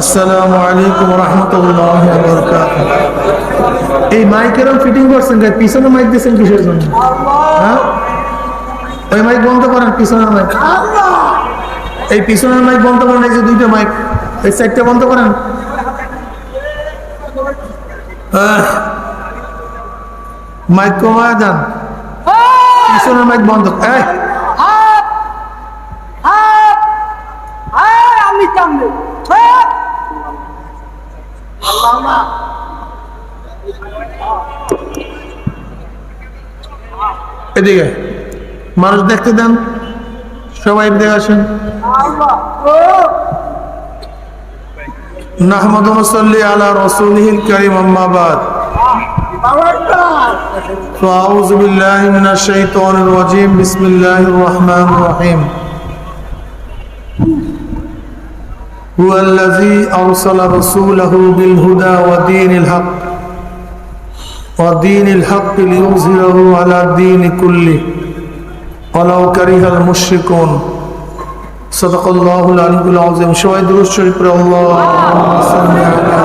আসসালামু আলাইকুম রহমতুল্লাহ বরকাতুহু। এই মাইকের ফিটিং করছেন, পিছনে মাইক দিয়েছেন কিসের জন্য? হ্যাঁ, ওই মাইক বন্ধ করেন, পিছনের মাইক, এই পিছনের মাইক বন্ধ করেন। এই যে দুইটা মাইক, এই সাইডটা বন্ধ করেন। মাইক কমায় যান, পিছনের মাইক বন্ধ। এদিকে মানুষ দেখতে দেন, সবাই দেখে আসেন। নাহমাদু ওয়া নুসাল্লি আলা রাসূলিহিল কারীম, আম্মা বাদ। ফাআউযু বিল্লাহি মিনাশ শাইতানির রাজীম, বিসমিল্লাহির রহমানির রহিম। হুয়াল্লাযী আরসালা রাসূলাহু বিল হুদা ওয়া দীনিল হক লিইয়ুযহিরাহু আলা দ্বীনি কুল্লিহি ওয়ালাউ কারিহাল মুশরিকুন। সাদাকাল্লাহুল আলিয়্যুল আযীম। সবাই দুরূদ শরীফ পড়ে আল্লাহুম্মা সাল্লি আলা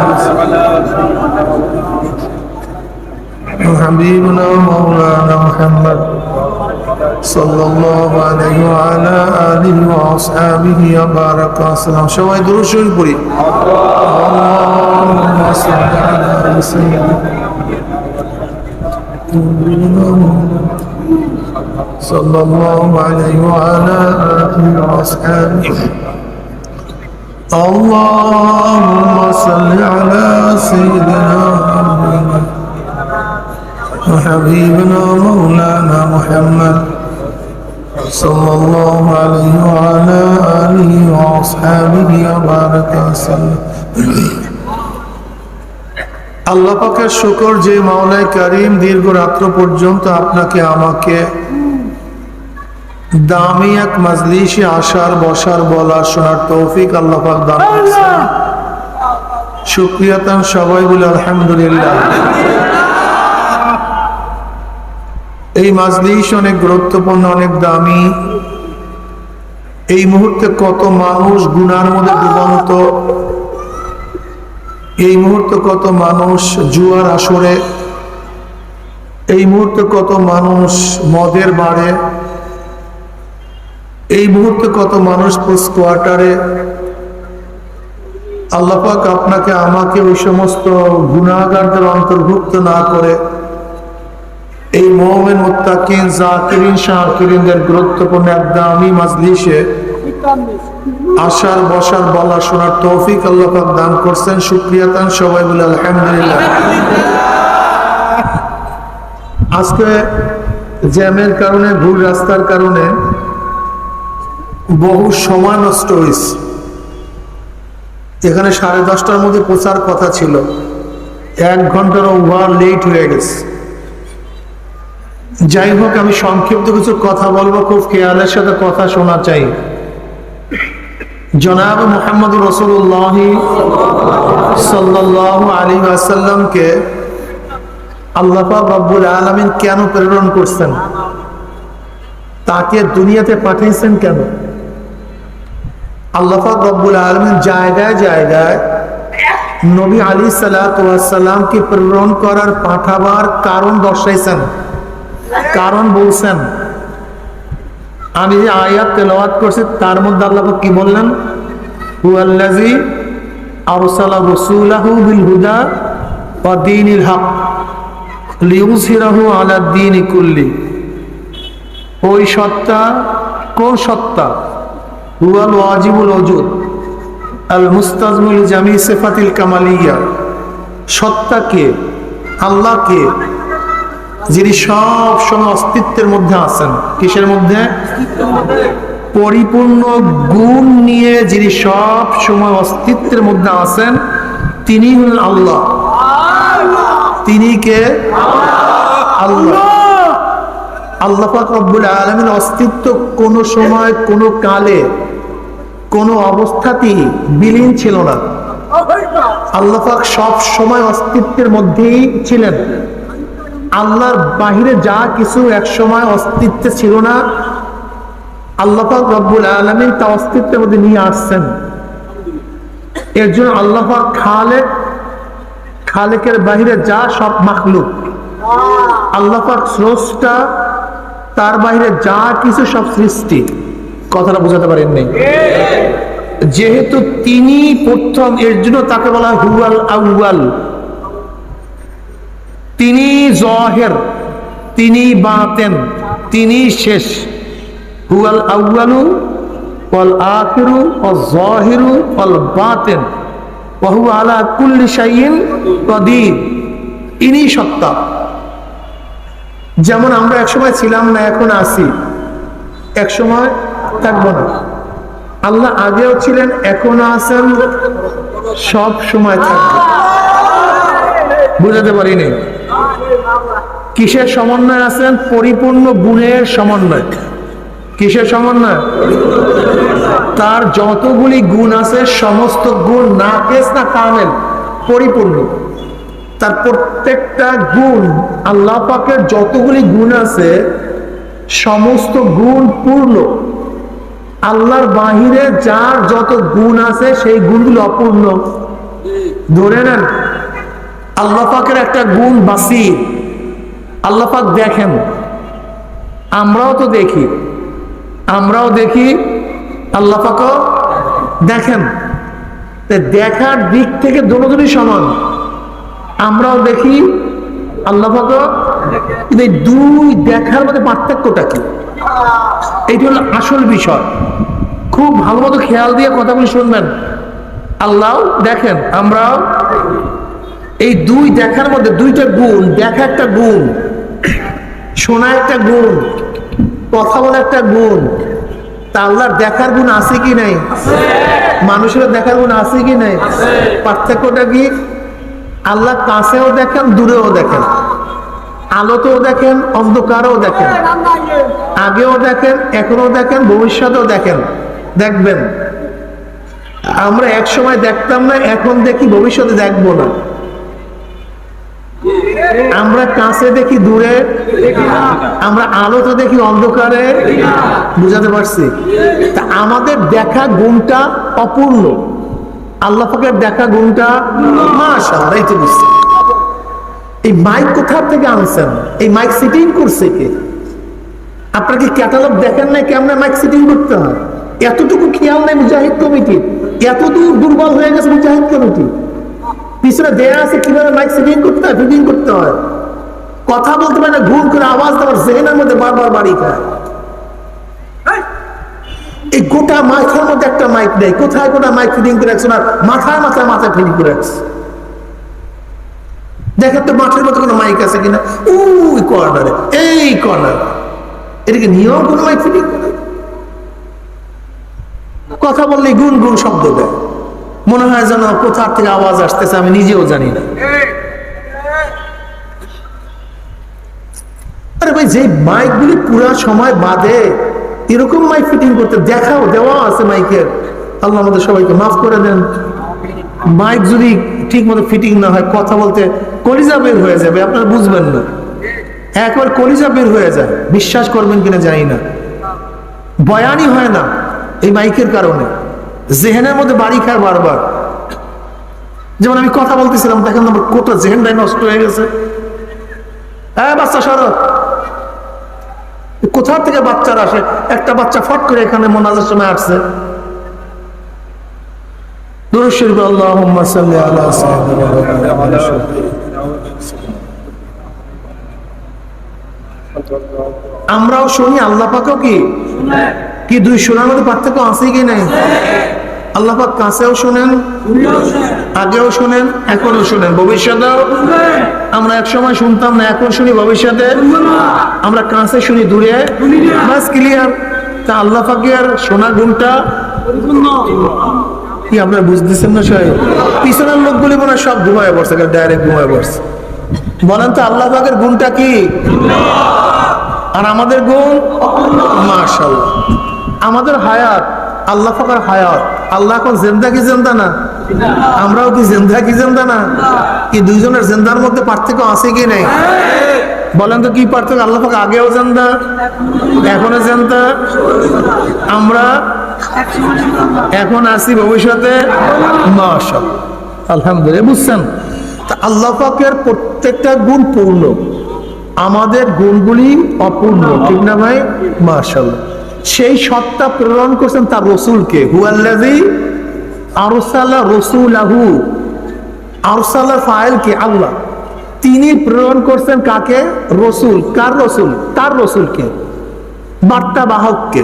হাবিবিনা মাওলানা মুহাম্মদ সাল্লাল্লাহু আলাইহি ওয়া আলা আলিহি ওয়া আসহাবিহি ওয়া বারাকা ওয়া সাল্লাম। সবাই দুরূদ শরীফ পড়ি। আল্লাহুম্মা সাল্লি আলা সাইয়্যিদিনা sallallahu alayhi wa ala alihi wa ashabihi. Allahumma salli ala sayyidina wa habibina maulana Muhammad sallallahu alayhi wa ala alihi wa ashabihi wa baraka sallam. আল্লাহ পাকের শুকর যে মাওলাই কারীম দীর্ঘ রাত্র পর্যন্ত আপনাকে আমাকে দামি এক মাজলিসে আসার, বসার, বলার, শোনার তৌফিক আল্লাহ পাক দান করেছেন। শুকরিয়া তান সবাই বলে আলহামদুলিল্লাহ। এই মাজলিস অনেক গুরুত্বপূর্ণ, অনেক দামি। এই মুহূর্তে কত মানুষ গুনার মধ্যে ডুবন্ত, এই মুহূর্তে কত মানুষ জুয়ার আসরে, এই মুহূর্তে কত মানুষ মদের বারে, এই মুহূর্তে কত মানুষ পোস্ট কোয়ার্টারে। আল্লাহ পাক আপনাকে আমাকে ওই সমস্ত গুনাহগারদের অন্তর্ভুক্ত না করে এই মুমিন মুত্তাকিন জাকিরিন শাকিরিনদের গুরুত্বপূর্ণ এক দামি মাজলিসে আসার, বসার, বলা, শোনার তৌফিক আল্লাহ পাক দান করছেন। শুকরিয়া তান সবাই বলে আলহামদুলিল্লাহ। আজকে জ্যামের কারণে, ভুল রাস্তার কারণে বহু সময় নষ্ট হয়েছে। এখানে 10:30টার মধ্যে পৌঁছার কথা ছিল, 1 ঘন্টার ওভার লেট হয়ে গেছে। যাই হোক, আমি সংক্ষিপ্ত কিছু কথা বলবো, খুব খেয়ালের সাথে কথা শোনা চাই। জনাব মুহাম্মদ রাসূলুল্লাহ সাল্লাল্লাহু আলাইহি ওয়াসাল্লামকে আল্লাহ পাক রব্বুল আলামিন কেন প্রেরণ করছেন? তাকে দুনিয়াতে পাঠিয়েছেন কেন? আল্লাহ পাক রব্বুল আলামিন জায়গায় জায়গায় নবী আলাইহিস সালাতু ওয়াস সালামকে প্রেরণ করার, পাঠাবার কারণ দর্শাইছেন, কারণ বলছেন। আমি যে আয়াত তেলাওয়াত করছি তার মধ্যে আল্লাহ পাক কি বললেন? হুয়াল্লাযী আরসালা রাসূলাহু বিল হুদা ওয়া দীনিল হক লিইয়ুযহিরাহু আলা দ্বীনি কুল্লি। ওই সত্তা, কোন সত্তা? হুয়াল ওয়াজিবুল ওজুদ আল মুস্তাজমিল জামি সিফাতিল কামালিয়া। সত্তা কে? আল্লাহ কে? যিনি সব সময় অস্তিত্বের মধ্যে আছেন। কিসের মধ্যে? পরিপূর্ণ গুণ নিয়ে যিনি সব সময় অস্তিত্বের মধ্যে আছেন, তিনি হলেন আল্লাহ। তিনি কে? আল্লাহ। আল্লাহ পাক রব্বুল আলামিন অস্তিত্ব কোন সময়, কোন কালে, কোন অবস্থাতেই বিলীন ছিল না। আল্লাহ পাক সব সময় অস্তিত্বের মধ্যেই ছিলেন। আল্লাহর বাহিরে যা কিছু এক সময় অস্তিত্বে ছিল না, আল্লাহ পাক রব্বুল আলামিন তা অস্তিত্বের মধ্যে নিয়ে আসছেন। এর জন্য আল্লাহ পাক খালেক, খালেকের বাহিরে যা সব মাখলুক। আল্লাহ পাক স্রষ্টা, তার বাইরে যা কিছু সব সৃষ্টি। কথাটা বোঝাতে পারেন নাই? যেহেতু তিনি প্রথম, এর জন্য তাকে বলা হয় হুয়াল আউয়াল। তিনি জহের, তিনি বাতেন, তিনি শেষ। হুয়াল আউয়ালু ওয়াল আখিরু ওয়াল যাহিরু ওয়াল বাতিন ওয়া হুয়া আলা কুল্লি শাইইন কাদির। ইনি সত্তা। যেমন আমরা একসময় ছিলাম না, এখন আছি, একসময় থাকবো না। আল্লাহ আগেও ছিলেন, এখনো আছেন, সব সময় থাকবে। বুঝাতে পারিনি? কিসের সমন্বয় আছেন? পরিপূর্ণ গুণের সমন্বয়। কিসের সমন্বয়? তার যতগুলি গুণ আছে সমস্ত গুণ নাকেস না কামেল, পরিপূর্ণ। তার প্রত্যেকটা গুণ, আল্লাহ পাকের যতগুলি গুণ আছে সমস্ত গুণ পূর্ণ। আল্লাহর বাহিরে যার যত গুণ আছে সেই গুণগুলো অপূর্ণ। ধরে নেন আল্লাহ পাকের একটা গুণ বাসির। আল্লাহ পাক দেখেন, আমরাও তো দেখি, আমরাও দেখি, আল্লাহ পাকও দেখেন। দেখার দিক থেকে দুটোই সমান। আমরাও দেখি, আল্লাহ পাকও। কিন্তু এই দুই দেখার মধ্যে পার্থক্যটা কি? এইটা হলো আসল বিষয়। খুব ভালো মতো খেয়াল দিয়ে কথাগুলি শুনবেন। আল্লাহ দেখেন, আমরাও। এই দুই দেখার মধ্যে দুইটা গুণ। দেখা একটা গুণ, শোনা একটা গুণ, কথা বলা একটা গুণ। তা আল্লাহর দেখার গুণ আছে কি নাই? মানুষের দেখার গুণ আছে কি নাই? পার্থক্যটা কি? আল্লাহ কাছেও দেখেন, দূরেও দেখেন, আলোতেও দেখেন, অন্ধকারেও দেখেন, আগেও দেখেন, এখনো দেখেন, ভবিষ্যতেও দেখেন, দেখবেন। আমরা এক সময় দেখতাম না, এখন দেখি, ভবিষ্যতে দেখবো না। আমরা কাছে দেখি, দূরে, আমরা আলোতে দেখি, অন্ধকারে। বুঝাতে পারছি? তা আমাদের দেখা গুণটা অপূর্ণ, আল্লাহ পাকের দেখা গুণটা মাশাআল্লাহ। এই তো বুঝছি। এই মাইক কোথা থেকে আনছেন? এই মাইক সিটিং করছে কে? আপনারা কি ক্যাটালগ দেখেন না কেমনে মাইক সিটিং করতে হয়? এতটুকু খেয়াল নাই মুজাহিদ কমিটি। এতদূর দুর্বল হয়ে গেছে মুজাহিদ কমিটি। পিছনে দেয়া আছে কিভাবে মাইক সিটিং করতে হয়, ফিটিং করতে হয়। কথা বলতে পারে না, ঘুম করে আওয়াজ দেওয়ার জেহেনের মধ্যে বারবার বাড়ি খায়। এই গোটা মাইকের মধ্যে একটা মাইক নেই। কোথায় গোটা মাইক ফিটিং করে রাখছে না, মাথায় মাথায় মাথায় ফিটিং করে রাখছে। দেখেন তো মাঠের মধ্যে কোনো মাইক আছে কিনা? ওই কর্নারে, এই কর্নার। এটাকে নিয়েও কোনো মাইক ফিটিং করে? কথা বললে গুন গুন শব্দ দেয়, মনে হয় যেন কোথার থেকে আওয়াজ আসতেছে, আমি নিজেও জানি না। আরে ভাই, যে মাইক গুলি পুরা সময় বাদে এরকম মাইক ফিটিং করতে দেখাও দেওয়া আছে মাইকের। আল্লাহ আমাদের সবাইকে মাফ করে দেন। মাইক যদি ঠিক মতো ফিটিং না হয়, কথা বলতে কলিজা বের হয়ে যাবে, আপনারা বুঝবেন না। একবার কলিজা বের হয়ে যায়, বিশ্বাস করবেন কিনা জানি না, বয়ানই হয় না এই মাইকের কারণে। জেহেনের মধ্যে বাড়ি খায় বারবার। যেমন আমি কথা বলতেছিলাম, দেখেন আমার কোটা জেহেনটাই নষ্ট হয়ে গেছে। হ্যাঁ বাচ্চা সরো, কোথা থেকে বাচ্চারা আসে? একটা বাচ্চা ফট করে এখানে মোনাজার সময় আসছে। দুরূদ শরীফ, আল্লাহুম্মা সাল্লি আলা সাইয়্যিদিনা মুহাম্মাদ। আমরাও শুনি, আল্লাহ পাকও কি কি দুই শোনার মধ্যে পার্থক্য আছে কি নাই? আল্লাহ পাক কাছেও শুনেন, আগেও শুনেন, এখনো শুনেন, ভবিষ্যতেও। আমরা এক সময় শুনতাম না, এখন শুনি, ভবিষ্যতে আমরা কাছে শুনি, দূরে। বাস ক্লিয়ার। তা আল্লাহ পাকের শোনা গুণটা কি আপনারা বুঝতেছেন না? সবাই পিছনের লোকগুলি মনে হয় সব ঘুমায় পড়ছে, ডাইরেক্ট ঘুমায় পড়ছে। বলেন তো আল্লাহ পাকের গুণটা কি? আর আমাদের গুণ মাশাআল্লাহ। আমাদের হায়াত, আল্লাহ পাকের হায়াত। আল্লাহ এখন জিন্দা কি জিন্দা না? আমরাও কি জিন্দা কি জিন্দা না? কি দুইজনের জিন্দার মধ্যে পার্থক্য আছে কি নাই? বলেন তো কি পার্থক্য? আল্লাহ পাক আগেও জিন্দা, এখনো জিন্দা। আমরা এখন আসি ভবিষ্যতে মাশাআল্লাহ আলহামদুলিল্লাহ। বুঝছেন, তা আল্লাহ পাকের প্রত্যেকটা গুণ পূর্ণ, আমাদের গুণগুলি অপূর্ণ, ঠিক না ভাই? মাশাআল্লাহ। সেই সত্তা প্রেরণ করছেন তার রসুলকে, হুয়াল্লাযী আরসালা রাসূলাহু, আরসালা ফাইল কে আল্লাহ, তিনি প্রেরণ করছেন কাকে? রসুল। কার রসুল? তার রসুলকে, বার্তা বাহককে।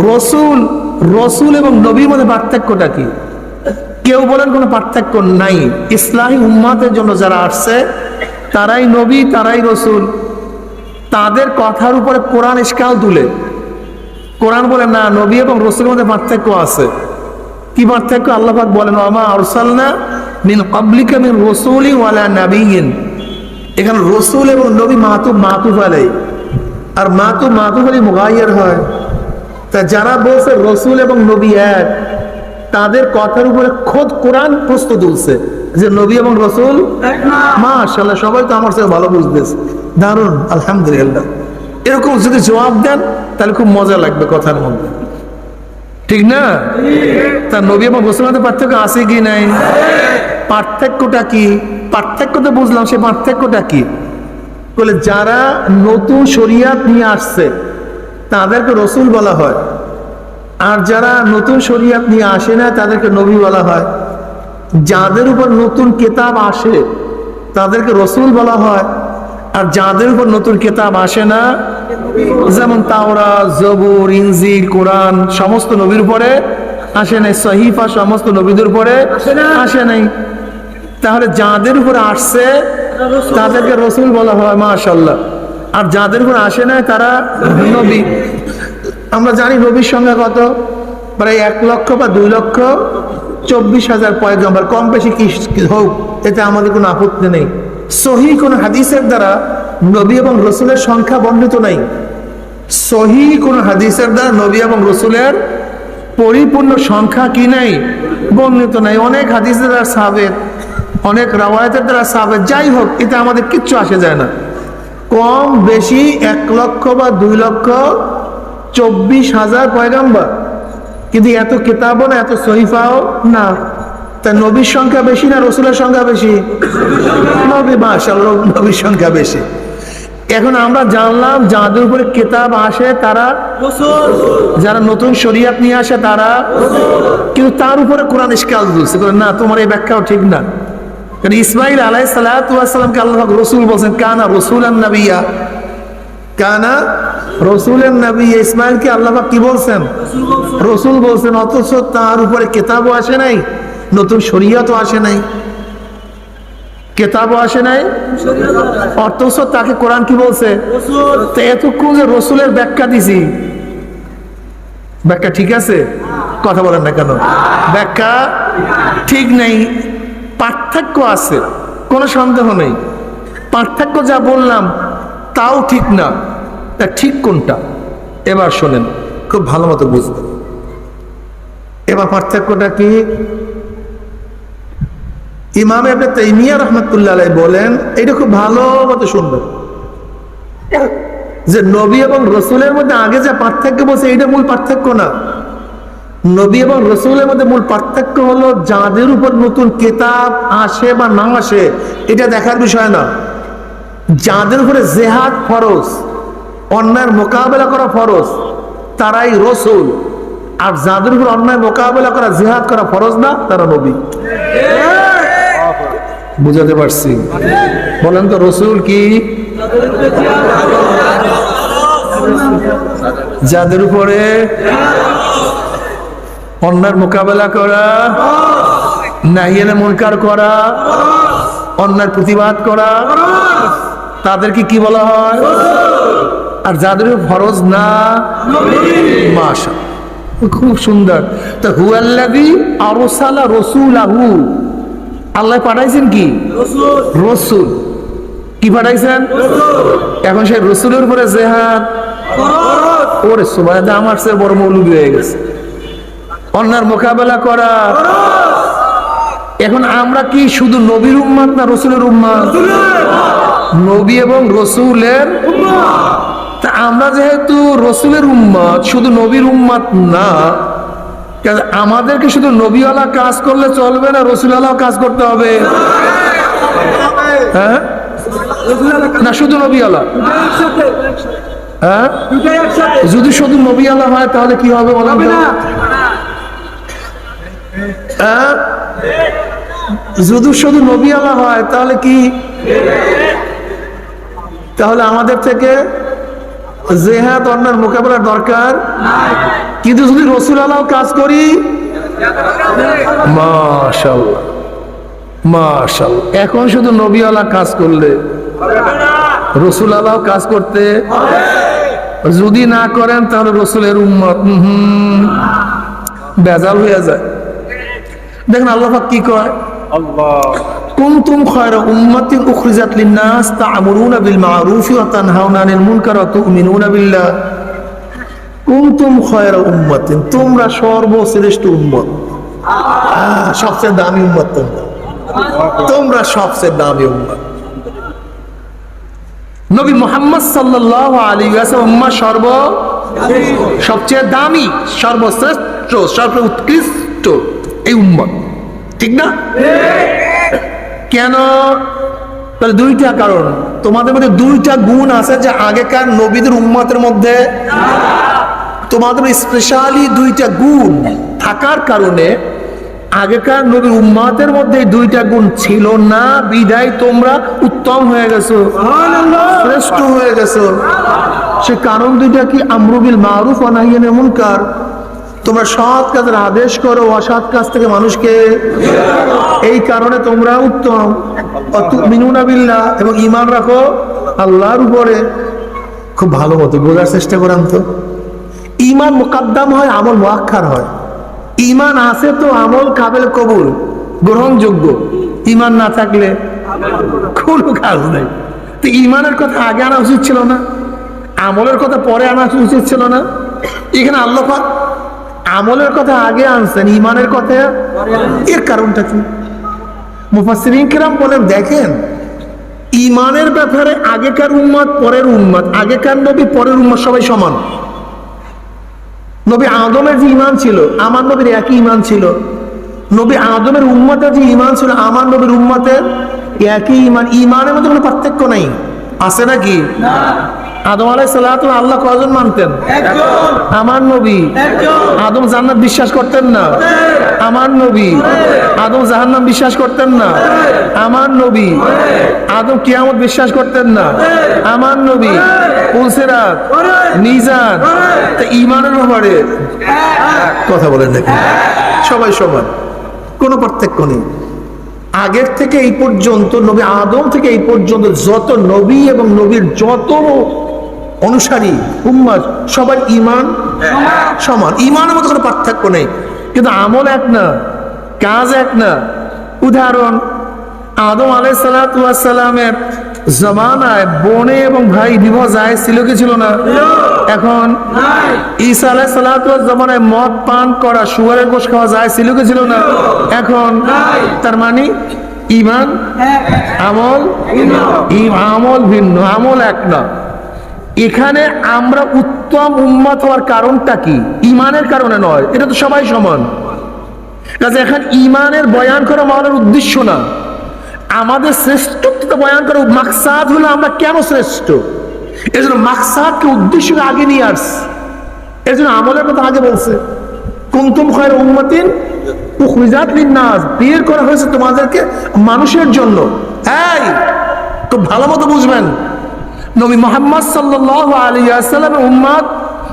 রসুল, রসুল এবং নবীর মধ্যে পার্থক্যটা কি? কেউ বলেন কোনো পার্থক্য নাই। ইসলামী উম্মাতের জন্য যারা আসছে তারাই নবী, তারাই রসুল। তাদের কথার উপরে কোরআন ইশকাল তুলে, কোরআন বলে না, নবী এবং রসুলের মধ্যে পার্থক্য আছে। কি পার্থক্য? আল্লাহ পাক বলেন ওমা আরসালনা মিন ক্বাবলিকা মিন রাসূলিন ওয়ালা নাবিয়্যিন। এখানে রসুল এবং নবী মাতুফ আলাই, আর মাতুফ আলাই মুগায়্যার হয়। তা যারা বলছে রসুল এবং নবী এক, তাদের কথার উপরে খোদ কোরআন প্রশ্ন তুলছে যে নবী এবং রসুল মাশাআল্লাহ। সবাই তো আমার সাথে ভালো বুঝতেছে, দারুন, আলহামদুলিল্লাহ। এরকম যদি জবাব দেন তাহলে খুব মজা লাগবে কথার মধ্যে, ঠিক না? তা নবী এবং রসুলের মধ্যে পার্থক্য আছে কি নাই? পার্থক্যটা কি? পার্থক্য তো বুঝলাম, সে পার্থক্যটা কি? বলে যারা নতুন শরিয়াত নিয়ে আসছে তাদেরকে রসুল বলা হয়, আর যারা নতুন শরিয়াত নিয়ে আসে না তাদেরকে নবী বলা হয়। যাদের উপর নতুন কিতাব আসে তাদেরকে রসুল বলা হয়, আর যাদের উপর নতুন কিতাব আসে না, যেমন তাওরাত, জবুর, ইনজিল, কোরআন সমস্ত নবীর উপরে আসে নাই, সহিফা সমস্ত নবীদের উপরে আসে নাই। তাহলে যাদের উপরে আসছে তাদেরকে রসুল বলা হয়, মাশাআল্লাহ। আর যাদের উপর আসে নাই তারা নবী। আমরা জানি নবীর সংখ্যা কত? প্রায় 1,00,000 বা 2,24,000 পয়গম্বর, কম বেশি কি হোক, এতে আমাদের কোনো আপত্তি নেই। সহিহ কোন হাদিসের দ্বারা নবী এবং রসুলের সংখ্যা বর্ণিত নাই। সহিহ কোন হাদিসের দ্বারা নবী এবং রসুলের পরিপূর্ণ সংখ্যা কি নাই? বর্ণিত নাই। অনেক হাদিসের দ্বারা সাবেত, অনেক রাওয়ায়াতের দ্বারা সাবেত, যাই হোক, এতে আমাদের কিচ্ছু আসে যায় না। কম বেশি 1,00,000 বা 2,24,000 পয়গম্বর, কিন্তু এত কিতাবও না, এত সহিফাও না। তা নবীর সংখ্যা বেশি না রসুলের সংখ্যা বেশি? নবী, মাশাআল্লাহ, নবীর সংখ্যা বেশি। এখন আমরা জানলাম যাদের উপরে কিতাব আসে তারা রাসূল, যারা নতুন শরিয়াত নিয়ে আসে তারা রাসূল। কিন্তু তার উপরে কোরআন ইশকাল দিচ্ছে, না তোমার এই ব্যাখ্যাও ঠিক না। কারণ ইসমাঈল আলাইহিস সালাতু ওয়াস সালামকে আল্লাহ রাসূল বলেন, কানা রাসূলান নাবিয়্যা, কানা রাসূলান নাবিয়্যা। ইসমাঈলকে আল্লাহ কি বলছেন? রাসূল বলছেন, অথচ তার উপরে কিতাবও আসে নাই, নতুন শরিয়াতও আসে নাই, কিতাবও আসে নাই, অথচ তাকে কোরআন কি বলছে? তো এতক্ষণ যে রসুলের ব্যাখ্যা দিছি, ব্যাখ্যা ঠিক আছে? কথা বলেন না কেন? ব্যাখ্যা ঠিক নেই, পার্থক্য আছে, কোনো সন্দেহ নেই। পার্থক্য যা বললাম তাও ঠিক না, তা ঠিক কোনটা? এবার শোনেন, খুব ভালো মতো বুঝবেন। এবার পার্থক্যটা কি? ইমাম ইবনে তাইমিয়া রাহমাতুল্লাহ আলাইহি বলেন, এটা খুব ভালো মতো শুনবেন, যে নবী এবং রসুলের মধ্যে আগে যে পার্থক্য বলছে এটা মূল পার্থক্য না। নবী এবং রসুলের মধ্যে মূল পার্থক্য হলো যাদের উপর নতুন কিতাব আসে বা না আসে এটা দেখার বিষয় না। যাদের উপরে জিহাদ ফরজ, অন্যায়ের মোকাবেলা করা ফরজ, তারাই রসুল। আর যাদের উপর অন্যায় মোকাবেলা করা, জিহাদ করা ফরজ না, তারা নবী। বুঝাতে পারছি? বলেন তো রসুল কি? যাদের উপরে অন্যায়ের মোকাবেলা করা, নাহিয়ানে মুনকার করা, অন্যায়ের প্রতিবাদ করা, তাদেরকে কি বলা হয়? আর যাদের ফরজ না, মাশাআল্লাহ, খুব সুন্দর। তো হুয়াল্লাযী আরসালা রাসূলাহু, আল্লাহ পাঠাইছেন কি? রসুল। কি পাঠাইছেন? এখন সেই রসুলের উপরে জিহাদ, ওরে সুবহানাল্লাহ, আমার চেয়ে বড় মৌলবী হয়ে গেছে। অন্যায়ের মোকাবেলা করা। এখন আমরা কি শুধু নবীর উম্মত না রসুলের উম্মত? নবী এবং রসুলের। তা আমরা যেহেতু রসুলের উম্মত, শুধু নবীর উম্মত না, আমাদেরকে শুধু নবীওয়ালা কাজ করলে চলবে না, রসুলওয়ালা কাজ করতে হবে। হ্যাঁ, না শুধু নবীওয়ালা? হ্যাঁ, যদি শুধু নবীওয়ালা হয় তাহলে কি হবে বলেন তো? হ্যাঁ, যদি শুধু নবীওয়ালা হয় তাহলে কি? তাহলে আমাদের থেকে জেহাদ অন্যার মোকাবেলার দরকার। কিন্তু যদি রসুলওয়ালাও কাজ করি, মাশাআল্লাহ মাশাআল্লাহ। এখন শুধু নবীওয়ালা কাজ করলে রসুলওয়ালাও কাজ করতে, যদি না করেন তাহলে রসুলের উম্মত বেজাল হয়ে যায়। দেখেন আল্লাহ পাক কি কয়, কুনতুম খায়রা উম্মাতিন উখরিজাত লিন-নাস তা'মুরুনা বিল মা'রুফি ওয়া তানহাউনা আনিল মুনকার ওয়া তু'মিনুনা বিল্লাহ। কুনতুম খায়রা উম্মাতিন, তোমরা সর্বশ্রেষ্ঠ উম্মত, সবচেয়ে দামি উম্মত তোমরা, তোমরা সবচেয়ে দামি উম্মত। নবী মুহাম্মদ সাল্লাল্লাহু আলাইহি ওয়াসাল্লাম উম্মাহ সবচেয়ে দামি, সর্বশ্রেষ্ঠ, সর্বোৎকৃষ্ট এই উম্মত, ঠিক না? কেন? তাহলে দুইটা কারণ। তোমাদের মধ্যে দুইটা গুণ আছে যে আগেকার নবীদের উম্মতের মধ্যে, তোমাদের স্পেশালি দুইটা গুণ থাকার কারণে আগেকার নবীর উম্মতের মধ্যে দুইটা গুণ ছিল না, বিধায় তোমরা উত্তম হয়ে গেছো, শ্রেষ্ঠ হয়ে গেছো। সে কারণ দুইটা কি? আমরু বিল মারুফ ওয়া নাহয়ু আনিল মুনকার, তোমরা সৎ কাজের আদেশ করো, অসৎ কাজ থেকে মানুষকে, এই কারণে তোমরা উত্তম। তুমিনুনা বিল্লাহ, এবং ঈমান রাখো আল্লাহর উপরে। খুব ভালো মতো বোঝার চেষ্টা করেন তো, ঈমান মুকদ্দম হয়, আমল মুআক্খার হয়। ঈমান আছে তো আমল কাবিল কবুল, গ্রহণযোগ্য। ঈমান না থাকলে কোনো কাজ নেই। তো ঈমানের কথা আগে আনা উচিত ছিল না? আমলের কথা পরে আনা উচিত ছিল না? এখানে আল্লাহ পাক আমলের কথা আগে আনছেন, ঈমানের কথা। এর কারণটা কি? মুফাসসিরিন কিরাম বলেন, দেখেন ঈমানের ব্যাপারে আগেকার উম্মত পরের উম্মত, আগেকার নবী পরের উম্মত সবাই সমান। নবী আদমের যে ঈমান ছিল আমার নবীর একই ঈমান ছিল, নবী আদমের উম্মতের যে ঈমান ছিল আমার নবীর উম্মতের একই ঈমান। ঈমানের মধ্যে কোনো পার্থক্য নাই, আছে নাকি? আদম আলাইহিস সালাতু আল্লাহ কয়জন মানতেন? আমার নবী। আদম জান্নাত বিশ্বাস করতেন না? আমার নবী। আদম জাহান্নাম বিশ্বাস করতেন না? আমার নবী। আদম কিয়ামত বিশ্বাস করতেন না? আমার নবী। পুলসিরাত, মিজান, তা ঈমানের ব্যাপারে কথা বলেন নাকি? সবাই সমান, কোনো পার্থক্য নেই। আগের থেকে এই পর্যন্ত, নবী আদম থেকে এই পর্যন্ত যত নবী এবং নবীর যত অনুসারী উম্মত, সবার ঈমান সমান, ঈমানের মধ্যে কোনো পার্থক্য নেই। কিন্তু আমল এক না, কাজ এক না। উদাহরণ, আদম আলাইহিস সালাতু ওয়াস সালামের জামানায় বোনে এবং ভাই বিবাহ জায়েজ ছিল কি ছিল না? এখন ঈসা আলাইহিস সালাতু ওয়াস জামানায় মদ পান করা, শুকরের গোশত খাওয়া জায়েজ ছিল কি ছিল না? এখন তার মানে ঈমান আমল, আমল ভিন্ন, আমল এক না। এখানে আমরা উত্তম উম্মত হওয়ার কারণটা কি? ঈমানের কারণে নয়, এটা তো সবাই সমান। কাজে এখন ঈমানের বয়ান করা আমাদের উদ্দেশ্য না, আমাদের শ্রেষ্ঠত্ব বয়ান করার মাকসাদ হলো আমরা কেন শ্রেষ্ঠ। এই জন্য মাকসাদকে, উদ্দেশ্যকে আগে নিয়ে আসছে। এই জন্য আমলের কথা আগে বলছে, কুনতুম খায়রা উম্মাতিন উখরিজাত লিন-নাস, বের করা হয়েছে তোমাদেরকে মানুষের জন্য। এই খুব ভালো মতো বুঝবেন, নবী মুহাম্মদ সাল্লাল্লাহু আলাইহি ওয়াসাল্লামের উম্মত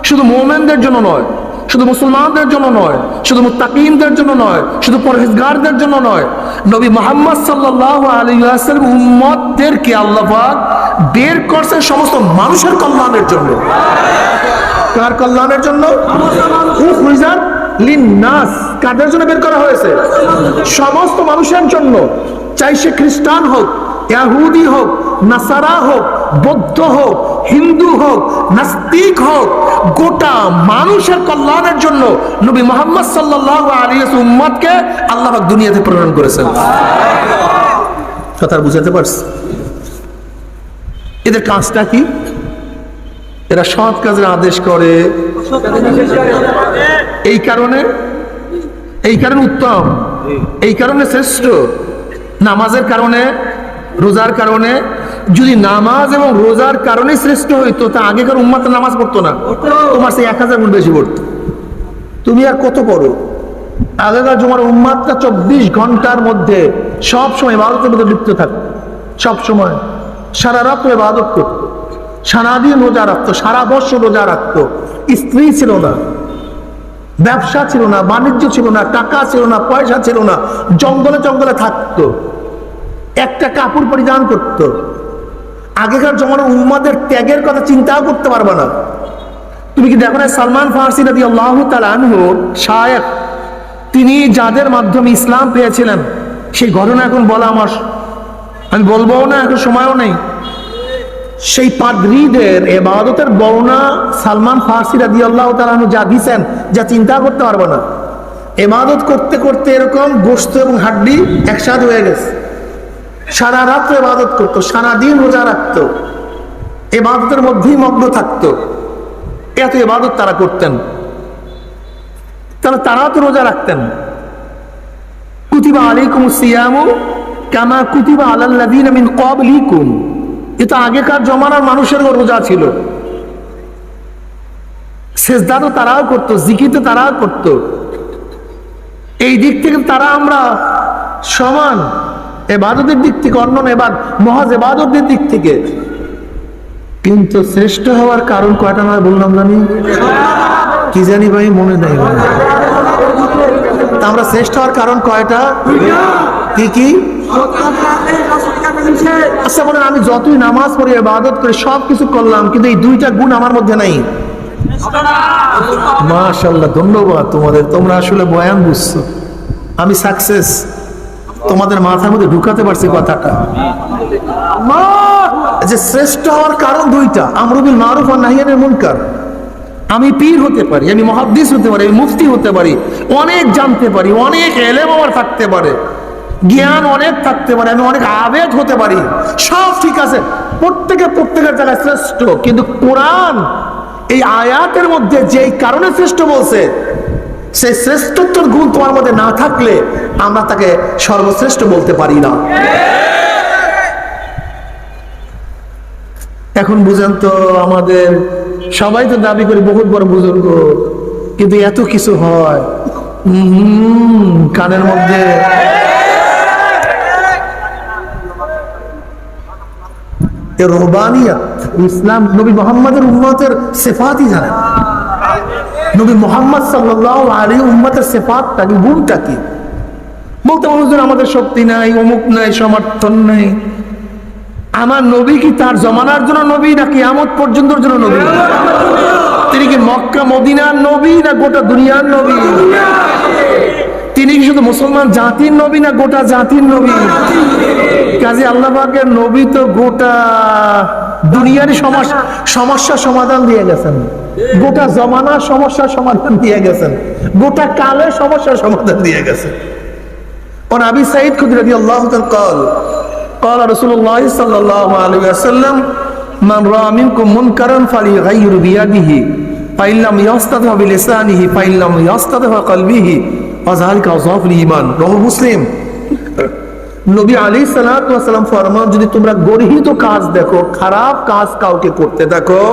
শুধু মুমিনদের জন্য নয়, শুধু মুসলমানদের জন্য নয়, শুধু মুত্তাকিনদের জন্য নয়, শুধু পরহেজগারদের জন্য নয়। নবী মুহাম্মদ সাল্লাল্লাহু আলাইহি ওয়াসাল্লাম উম্মতদেরকে আল্লাহ পাক বের করছেন সমস্ত মানুষের কল্যাণের জন্য। কার কল্যাণের জন্য? উখরিজাত লিন-নাস, কাদের জন্য বের করা হয়েছে? সমস্ত মানুষের জন্য। চাই সে খ্রিস্টান হোক, ইহুদি হোক, নাসারা হোক, বৌদ্ধ হোক, হিন্দু হোক, নাস্তিক হোক, গোটা মানুষের কল্যাণের জন্য নবী মুহাম্মদ সাল্লাল্লাহু আলাইহি ওয়াসাল্লাম উম্মতকে আল্লাহ পাক দুনিয়াতে প্রেরণ করেছেন। কথা বুঝাতে পারছি? এদের কাজটা কি? এরা সৎ কাজের আদেশ করে। এই কারণে এই কারণে উত্তম, এই কারণে শ্রেষ্ঠ। নামাজের কারণে, রোজার কারণে। যদি নামাজ এবং রোজার কারণে শ্রেষ্ঠ হইতো তা আগেকার উম্মাত নামাজ পড়তো না, তোমার সেই 1000 গুণ বেশি পড়তো। তুমি আর কত পড়ো? আগেকার তোমার উম্মাতটা 24 ঘন্টার মধ্যে সব সময় ইবাদতের মধ্যে লিপ্ত থাকতো, সব সময় সারা রাত ইবাদত করতো, সারাদিন রোজা রাখতো, সারা বছর রোজা রাখতো। স্ত্রী ছিল না, ব্যবসা ছিল না, বাণিজ্য ছিল না, টাকা ছিল না, পয়সা ছিল না, জঙ্গলে জঙ্গলে থাকতো, একটা কাপড় পরিধান করতো। আগেকার জমানার উম্মাদের ত্যাগের কথা চিন্তাও করতে পারবে না। তুমি কি দেখো না সালমান ফারসি রাদিয়াল্লাহু তাআলা আনহু শায়েখ, তিনি যাদের মাধ্যমে ইসলাম পেয়েছিলেন সেই ঘটনা এখন বলা আমার, আমি বলবো না, এখন সময়ও নেই। সেই পাদ্রীদের ইবাদতের বর্ণনা সালমান ফারসি রাদিয়াল্লাহু তাআলা আনহু যা দিয়েছেন, যা চিন্তা করতে পারবো না। ইবাদত করতে করতে এরকম গোশত এবং হাড্ডি একসাথে হয়ে গেছে। সারা রাত্রে ইবাদত করতো, সারা দিন রোজা রাখতো, ইবাদতের মধ্যেই মগ্ন থাকতো। এত ইবাদত তারা করতেন। তাহলে তারাও তো রোজা রাখতেন। কুতিবা আলাইকুমুস সিয়ামু কামা কুতিবা আলাল্লাযীনা মিন ক্বাবলিকুম, এটা আগেকার জমানার মানুষের রোজা ছিল। সেজদা তো তারাও করতো, জিকির তো তারাও করতো। এই দিক থেকে তারা আমরা সমান, ইবাদতের দিক থেকে, অন্য মহাজ ইবাদতের দিক থেকে। কিন্তু শ্রেষ্ঠ হওয়ার কারণ কয়টা নয় বললাম জানি, কি জানি ভাই মনে নেই। আমরা শ্রেষ্ঠ হওয়ার কারণ কয়টা? কি কি? আচ্ছা বলেন, আমি যতই নামাজ পড়ি, ইবাদত করি, সবকিছু করলাম, কিন্তু এই দুইটা গুণ আমার মধ্যে নাই। মাশাআল্লাহ, ধন্যবাদ তোমাদের, তোমরা আসলে বয়ান বুঝছো। আমি সাকসেস, তোমাদের মাথার মধ্যে ঢুকাতে পারছি কথাটা। যে শ্রেষ্ঠ হওয়ার কারণ দুইটা, আমরু বিল মারুফ ওয়া নাহয়ি আনিল মুনকার। আমি পীর হতে পারি, আমি মুহাদ্দিস হতে পারি, আমি মুফতি হতে পারি, অনেক জানতে পারি, অনেক ইলম আমার থাকতে পারে, জ্ঞান অনেক থাকতে পারে, আমি অনেক আবেদ হতে পারি, সব ঠিক আছে, প্রত্যেকের জায়গায় শ্রেষ্ঠ। কিন্তু কোরআন এই আয়াতের মধ্যে যেই কারণে শ্রেষ্ঠ বলছে, সেই শ্রেষ্ঠত্বের গুণ তোমার মধ্যে না থাকলে আমরা তাকে সর্বশ্রেষ্ঠ বলতে পারি না। এখন বুঝেন তো, আমাদের সবাই তো দাবি করি বহুত বড় বুজুর্গ, কিন্তু এত কিছু হয় কানের মধ্যে। রহবানিয়াত, ইসলাম নবী মুহাম্মদের উম্মতের সিফাতই জানেন। নবী মুহাম্মদ সাল্লাল্লাহু আলাইহি উম্মতের সিফাতটা কি, গুণটা কি? বলতে হুজুর আমাদের শক্তি নাই, অমুক নাই, সমর্থন নাই। আমার নবী কি তার জমানার জন্য নবী, না কিয়ামত পর্যন্তর জন্য নবী? তিনি কি মক্কা মদিনার নবী, না গোটা দুনিয়ার নবী? তিনি কি শুধু মুসলমান জাতির নবী, না গোটা জাতির নবী? কাজে আল্লাহ পাকের নবী তো গোটা দুনিয়ারই সমস্যার সমাধান দিয়ে গেছেন, গোটা জমানার সমস্যার সমাধান দিয়ে গেছেন, গোটা কালের সমস্যার সমাধান দিয়ে গেছেন। ওন আবি সাঈদ খুদরি রাদিয়াল্লাহু তাআলা قال قال رسول الله صلى الله عليه وسلم من رأى منكم منكرا فليغير بيده فإن لم يستطع بلسانه فإن لم يستطع بقلبه وذلك أضعف الإيمان। رواه মুসলিম। নবী আলাইহিস সালাতু ওয়াস সালাম ফরমান, যদি তোমরা গর্হিত কাজ দেখো, খারাপ কাজ কাউকে করতে দেখো,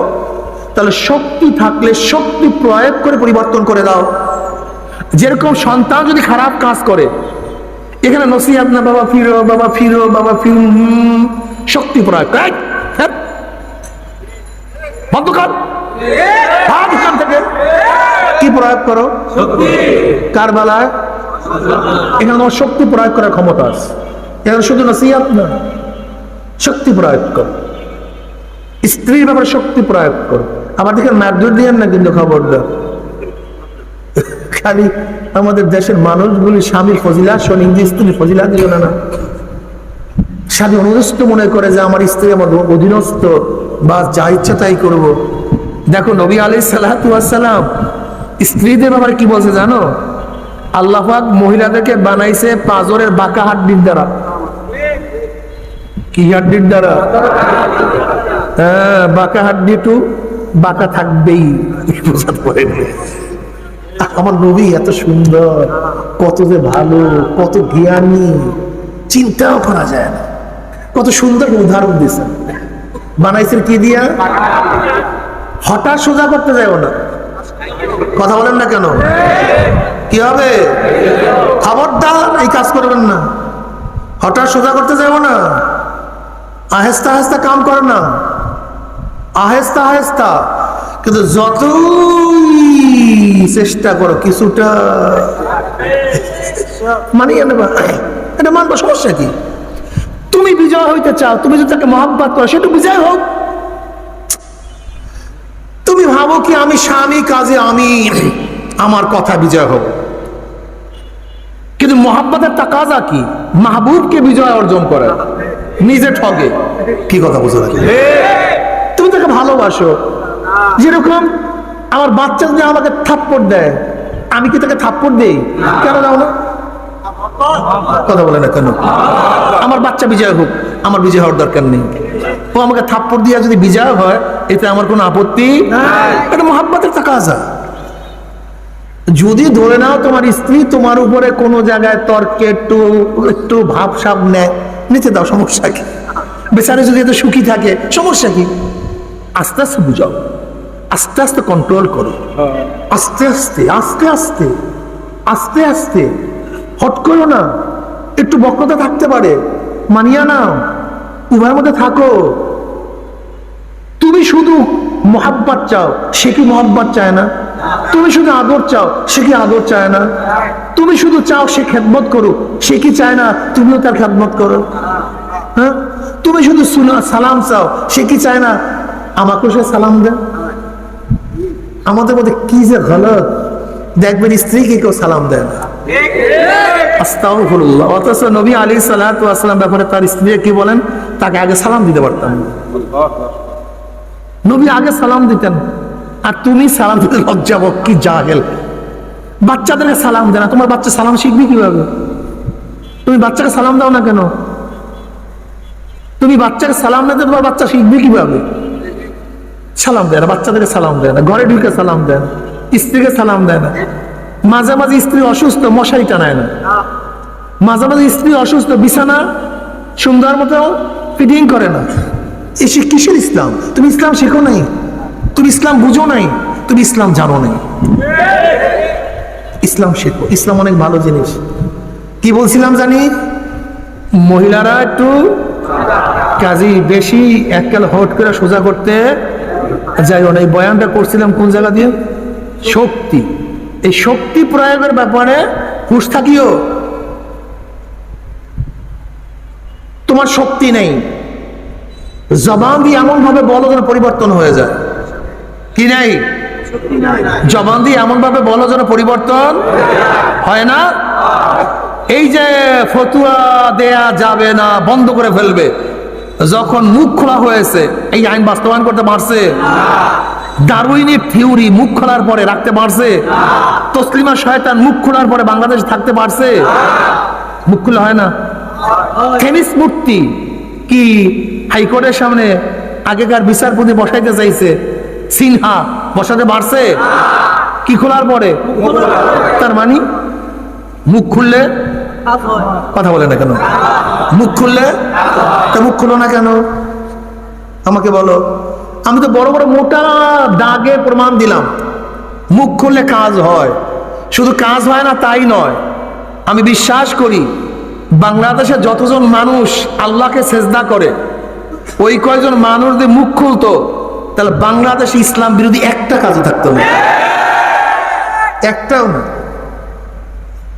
তাহলে শক্তি থাকলে শক্তি প্রয়োগ করে পরিবর্তন করে দাও। যেরকম সন্তান যদি খারাপ কাজ করে, এখানে নসিহত না, বাবা ফিরো, বাবা ফিরো, বাবা ফিরো, শক্তি প্রয়োগ বন্ধ কর, থেকে কি প্রয়োগ করো? কার বেলায়? এখানে তোমার শক্তি প্রয়োগ করার ক্ষমতা আছে। এখানে শুধু নসিহত না, শক্তি প্রয়োগ কর। স্ত্রীর ব্যাপারে শক্তি প্রয়োগ কর। আমার দিকে মারধর দিয়েন না কিন্তু, খবরদার। খালি আমাদের দেশের মানুষগুলি স্বামীর ফজিলাত শোনে, স্ত্রীর ফজিলাত দিল না। স্বামী অনুরস্ত মনে করে যে আমার স্ত্রী আমার অধীনস্থ, বা যা ইচ্ছা তাই করব। দেখো নবী আলাইহিস সালাতু ওয়াস সালাম স্ত্রীদের ব্যাপারে কি বলছে জানো? আল্লাহ পাক মহিলাদেরকে বানাইছে পাঁজরের বাঁকা হাড্ডির দ্বারা। কি হাড্ডির দ্বারা? হ্যাঁ, বাঁকা হাড্ডি তো বাঁকা থাকবেই, বোঝাতে পারেন। আমার নবী এত সুন্দর, কত যে ভালো, কত জ্ঞানী, চিন্তাও করা যায় না। কত সুন্দর উদাহরণ দিয়েছেন, বানাইছেন কি দিয়া? হঠাৎ সোজা করতে যাইব না। কথা বলেন না কেন? কি হবে? খবরদার এই কাজ করবেন না। হঠাৎ সোজা করতে যাইব না, আহেস্তা আহেস্তা কাম করে না, আহেস্তা আহেস্তা। কিন্তু যতই চেষ্টা করো কিছুটা মানিয়ে নেবা, এটা মানবো, সমস্যা কি? তুমি বিজয় হইতে চাও, তুমি যদি তাকে মহব্বত করো, সেটা বিজয় হোক। তুমি ভাবো কি আমি স্বামী, কাজে আমি আমার কথা বিজয় হোক, কিন্তু মহব্বতের তাকাজা কি? মাহবুবকে বিজয় অর্জন করে, নিজে ঠগে। কি কথা বুঝো নাকি? তুমি তাকে ভালোবাসো। যেরকম আমার বাচ্চা যদি আমাকে থাপ্পড় দেয়, আমি কি তাকে থাপ্পড় দেই? কেন দাও না? কথা বলে না কেন? আমার বাচ্চা বিজয় হোক, আমার বিজয় হওয়ার দরকার নেই। ও আমাকে থাপ্পড় দিয়া যদি বিজয় হয়, এতে আমার কোনো আপত্তি নাই। এটা মহব্বতের তাকাজা। যদি ধরে নাও তোমার স্ত্রী তোমার উপরে কোনো জায়গায় তর্কে একটু একটু ভাবসাব নেয়, নিতে দাও, সমস্যা কি? বেচারে যদি এত সুখী থাকে, সমস্যা কি? আস্তে আস্তে বুঝাও, আস্তে আস্তে কন্ট্রোল করো, আস্তে আস্তে আস্তে আস্তে আস্তে আস্তে। হট করো না, একটু বক্রতা থাকতে পারে, মানিয়া নাও, উভয়ের মধ্যে থাকো। তুমি শুধু মহাব্বত চাও, সে কি মহাব্বত চায় না? তুমি শুধু আদর চাও, সে কি আদর চায় না? তুমি শুধু চাও সে খেদমত করুক, সে কি চায় না তুমিও তার খেদমত করো? হ্যাঁ, তুমি শুধু সালাম চাও, সে কি চায় না আমাকেও সে সালাম দেয়? আমাদের মধ্যে কি যে গলত, দেখবেন স্ত্রীকে কেউ সালাম দেয় না। আস্তাগফিরুল্লাহ। অথচ নবী আলাইহিস সালাতু ওয়াস সালাম ব্যাপারে তার স্ত্রী কি বলেন? তাকে আগে সালাম দিতে পারতাম না। নবী আগে সালাম দিতেন, আর তুমি সালাম দিতে লজ্জা বক, কি জাহেল। বাচ্চাদেরকে সালাম দেয় না, তোমার বাচ্চা সালাম শিখবে কিভাবে? তুমি বাচ্চাকে সালাম দাও না কেন? তুমি বাচ্চাকে সালাম না দিলে তোমার বাচ্চা শিখবে কিভাবে? সালাম দেয় না, বাচ্চাদেরকে সালাম দেয় না, ঘরে ঢুকে সালাম দেয় না, স্ত্রীকে সালাম দেয় না। মাঝে মাঝে স্ত্রী অসুস্থ, মশারি টানায় না। মাঝে মাঝে স্ত্রী অসুস্থ, বিছানা সুন্দর মতো ফিটিং করে না। এসে কিসের ইসলাম? তুমি ইসলাম শেখো নাই, তুমি ইসলাম বুঝো নাই, তুমি ইসলাম জানো নাই। ইসলাম শেখো, ইসলাম অনেক ভালো জিনিস। কি বলছিলাম জানি? মহিলারা একটু কাজী বেশি এককাল হট করে সোজা করতে যাই না। এই বয়ানটা করছিলাম কোন জায়গা দিয়ে? শক্তি। এই শক্তি প্রয়োগের ব্যাপারে হুঁশ থাকিও। তোমার শক্তি নেই, জবান দিয়ে এমন ভাবে বলো যেন পরিবর্তন হয়ে যায়। কি নাই? জবান দিয়ে এমন ভাবে বলো যেন পরিবর্তন হয় না। এই যে ফতুয়া দেয়া যাবে না, বন্ধ করে ফেলবে, যখন মুখ খোলা হয়েছে, এই আইন বাস্তবায়ন করতে পারছে? ডারউইনের থিওরি মুখ খোলার পরে রাখতে পারছে? তসলিমা শয়তান মুখ খোলার পরে বাংলাদেশ থাকতে পারছে? মুখ খোলা হয় না। থেমিস মূর্তি কি হাইকোর্টের সামনে আগেকার বিচারপতি বসাইতে চাইছে, সিনহা বসাতে পারছে? কি খোলার পরে? তার মানে মুখ খুললে, কথা বলে না কেন? মুখ খুললে, তা মুখ খুলো না কেন? আমাকে বলো। আমি তো বড় বড় মোটা দাগে প্রমাণ দিলাম, মুখ খুললে কাজ হয়। শুধু কাজ হয় না তাই নয়, আমি বিশ্বাস করি বাংলাদেশে যতজন মানুষ আল্লাহকে সেজদা করে, ওই কয়জন মানুষ যদি মুখ খুলতো, তাহলে বাংলাদেশে ইসলাম বিরোধী একটা কাজও থাকতো না, একটাও না।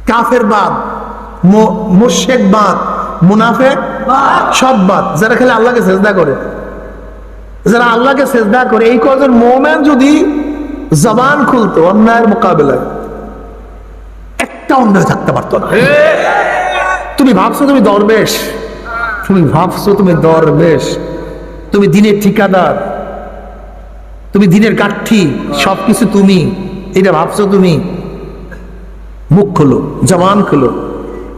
কাফের বাদ, মুশরিক বাদ, মুনাফিক সব বাদ, যারা খালি আল্লাহকে সেজদা করে, যারা আল্লাহকে সেজদা করে, এই কয়জন মুমিন যদি জবান খুলতো অন্যায়ের মোকাবেলায়, একটা অন্যায় থাকতে পারতো না। তুমি ভাবছো তুমি দরবেশ, তুমি ভাবছো তুমি দরবেশ, তুমি দিনের ঠিকাদার, তুমি দিনের কাঠি, সবকিছু তুমি, এটা ভাবছো তুমি। মুখ খোলো, জবান খোলো।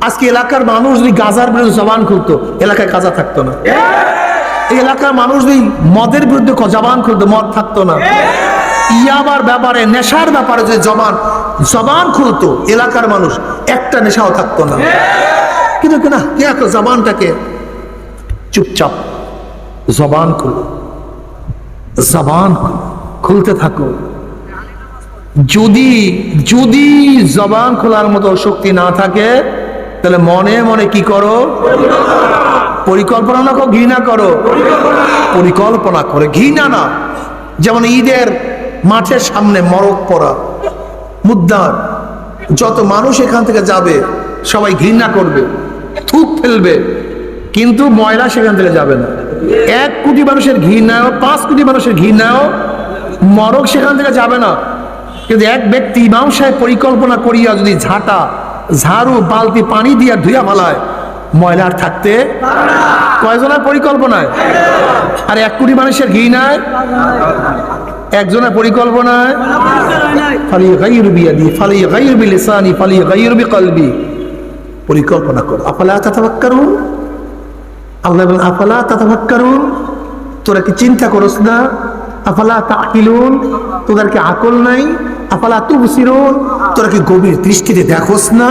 আজকে এলাকার মানুষ যদি গাজার বিরুদ্ধে জবান খুলতো, এলাকায় গাজা থাকতো না। এই এলাকার মানুষ যদি মদের বিরুদ্ধে জবান খুলতো, মদ থাকতো না। ইয়াবার ব্যাপারে, নেশার ব্যাপারে যদি জবান জবান খুলতো এলাকার মানুষ, একটা নেশাও থাকতো না। কিন্তু না, কে একটা জবানটাকে চুপচাপ, জবান খুলো, জবান খুলতে থাকো। যদি যদি জবান খোলার মতো শক্তি না থাকে, তাহলে মনে মনে কি করো? পরিকল্পনা না করো, ঘৃণা করো। পরিকল্পনা করে, ঘৃণা না। যেমন ঈদের মাঠের সামনে মরক পড়া, মুদ্দার, যত মানুষ এখান থেকে যাবে সবাই ঘৃণা করবে, থুক ফেলবে, কিন্তু ময়লা সেখান থেকে যাবে না। 1 কোটি মানুষের ঘৃণাও, 5 কোটি মানুষের ঘৃণাও মরক সেখান থেকে যাবে না। কিন্তু এক ব্যক্তি ইমাম সাহেব পরিকল্পনা করিয়া যদি ঝাঁটা, ঝাড়ু, বালতি পানি দিয়া ধুইয়া ফেলায়, ময়লা আর থাকতে কয়জনের পরিকল্পনায়? আর 1 কোটি মানুষের ঘৃণায়, একজনের পরিকল্পনায়। ফালিগাইরু বিয়াদি, ফালিগাইরু বিলিসানি, ফালিগাইরু বিকলবি। পরিকল্পনা করো। আফালা তাতাফাক্কারুন, আল্লাহ বলেন আফালা তাতাফাক্কারুন, তোরা কি চিন্তা করছ না? আফালা তাকিলুন, তোদের কি আকল নাই? আফালা তুবসিরুন, তোরা কি গভীর দৃষ্টিতে দেখোস না?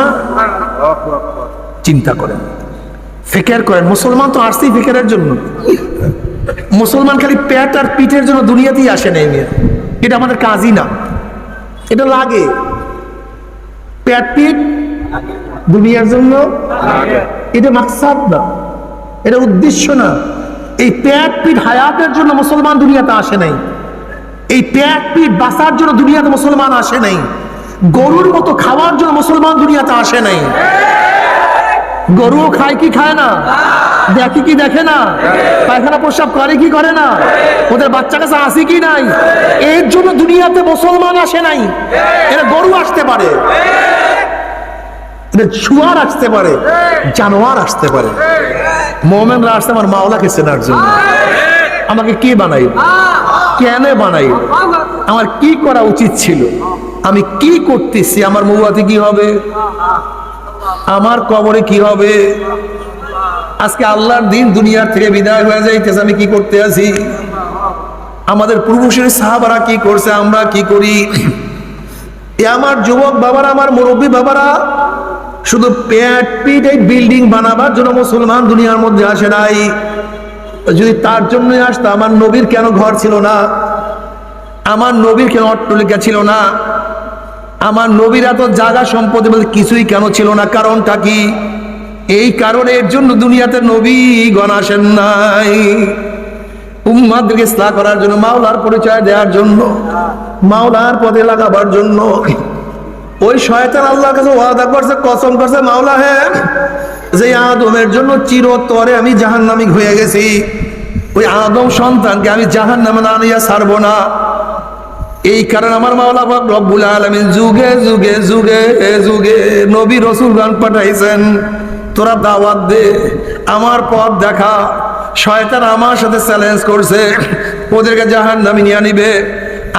চিন্তা করেন, ফিকির করেন। মুসলমান তো আসছেই ফিকিরের জন্য। মুসলমান খালি পেট আর পিঠের জন্য দুনিয়াতেই আসে না। এটা আমাদের কাজই না, এটা লাগে। পেট পিঠ দুনিয়ার জন্য, এটা মাকসাদ না, এটা উদ্দেশ্য না। এই পেট পিঠ হায়াতের জন্য মুসলমান দুনিয়াতে আসে নাই। এই পেট পিঠ বাঁচার জন্য দুনিয়াতে মুসলমান আসে নাই। গরুর মতো খাওয়ার জন্য মুসলমান দুনিয়াতে আসে নাই। গরুও খায় কি খায় না? দেখে কি দেখে না? পায়খানা প্রস্রাব করে কি করে না? ওদের বাচ্চা কাছে আসে কি নাই? এর জন্য দুনিয়াতে মুসলমান আসে নাই। এরা গরু আসতে পারে, শুয়ার আসতে পারে, জানোয়ার আসতে পারে, মোমেনরা আসতে আমার মাওলাকে চেনার জন্য। আমাকে কে বানাই, কেন বানাই, আমার কি করা উচিত ছিল, আমি কি করতেছি, আমার মৌয়াতে কি হবে, আমার কবরে কি হবে। আজকে আল্লাহর দিন দুনিয়ার থেকে বিদায় হয়ে যাইতেছে, আমি কি করতে আছি? আমাদের পূর্বপুরুষের সাহাবারা কি করছে, আমরা কি করি? আমার যুবক বাবারা, আমার মুরব্বী বাবারা, শুধু পেট পিট এই বিল্ডিং বানাবার জন্য মুসলমান দুনিয়ার মধ্যে আসে নাই। যদি তার জন্য আসতো, আমার নবীর কেন ঘর ছিল না? আমার নবীর কেন অট্টালিকা ছিল না? আমার নবীর এত জায়গা সম্পত্তি বলতে কিছুই কেন ছিল না? কারণটা কি? এই কারণে এর জন্য দুনিয়াতে নবী গণ আসেন নাই। উম্মাদেরকে ইসলাহ করার জন্য, মাওলার পরিচয় দেওয়ার জন্য, মাওলার পথে লাগাবার জন্য। ওই শয়তান আল্লাহর কাছে ওয়াদা করছে, কসম করছে, মাওলা হে, যে আদমের জন্য চিরতরে আমি জাহান্নামী হয়ে গেছি, ওই আদম সন্তানকে আমি জাহান্নামে না নিয়ে ছাড়বো না। এই কারণে আমার মাওলা রব্বুল আলামিন যুগে যুগে যুগে যুগে নবী রাসূলগণ পাঠাইছেন, তোরা দাওয়াত দে, আমার পথ দেখা। শয়তান আমার সাথে চ্যালেঞ্জ করছে, ওদেরকে জাহান্নামে নিয়ে নিবে।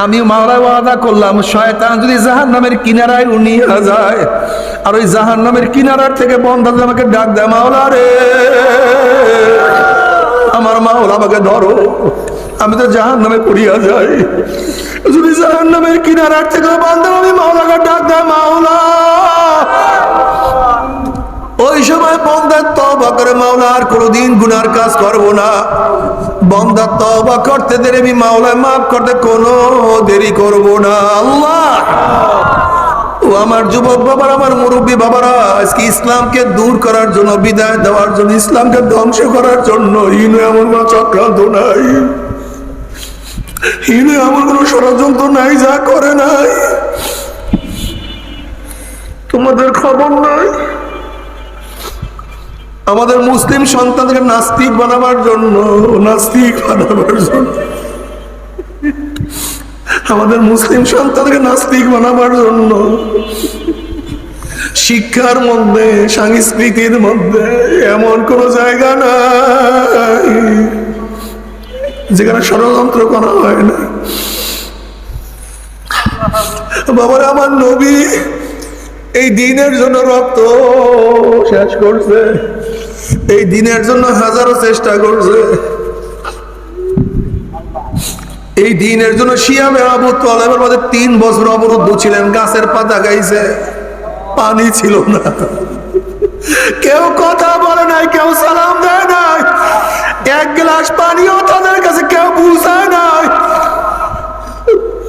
আমি মাওলা ওয়াদা করলাম, শয়তান যদি জাহান্নামের কিনারায় নিয়ে যায়, আর ওই জাহান্নামের কিনারার থেকে বন্ধা আমাকে ডাক দেয়, মাওলা রে, আমার মাওলা আমাকে ধরো, আমি তো জাহান্নামে পড়িয়া যাই। যদি জাহান্নামের কিনারার থেকে বন্ধা আমি মাওলাকে ডাক দেয়, মাওলা, ওই সময় বন্দা তওবা করে, মাওলা আর কোনোদিন গুনার কাজ করব না। বন্দা তওবা করতে দেরি, আমি মাওলা মাফ করতে কোনো দেরি করব না। আল্লাহ, ও আমার যুবক বাবারা, আমার মুরব্বী বাবারা, আজকে ইসলামকে দূর করার জন্য, বিদায় দেওয়ার জন্য, ইসলামকে ধ্বংস করার জন্য হিনু এমন কোনো চক্রান্ত নাই, হিনু এমন কোনো ষড়যন্ত্র নাই যা করে নাই। তোমাদের খবর নাই? আমাদের মুসলিম সন্তানকে নাস্তিক বানাবার জন্য, নাস্তিক বানাবার জন্য, আমাদের মুসলিম সন্তানকে নাস্তিক বানাবার জন্য শিক্ষার মধ্যে, সংস্কৃতির মধ্যে এমন কোন জায়গা নাই যেখানে ষড়যন্ত্র করা হয় না। বাবার, আমার নবী এই দিনের জন্য রক্ত শেষ করছে, এই দিনের জন্য হাজারো চেষ্টা করছে। এই দিনের জন্য সিয়ামে আবু তালেবের মধ্যে 3 বছর অবরুদ্ধ ছিলেন, গাছের পাতা গাইছে, পানি ছিল না, কেউ কথা বলে নাই, কেউ সালাম দেয় নাই, এক গ্লাস পানিও তাদের কাছে কেউ পৌঁছায় নাই,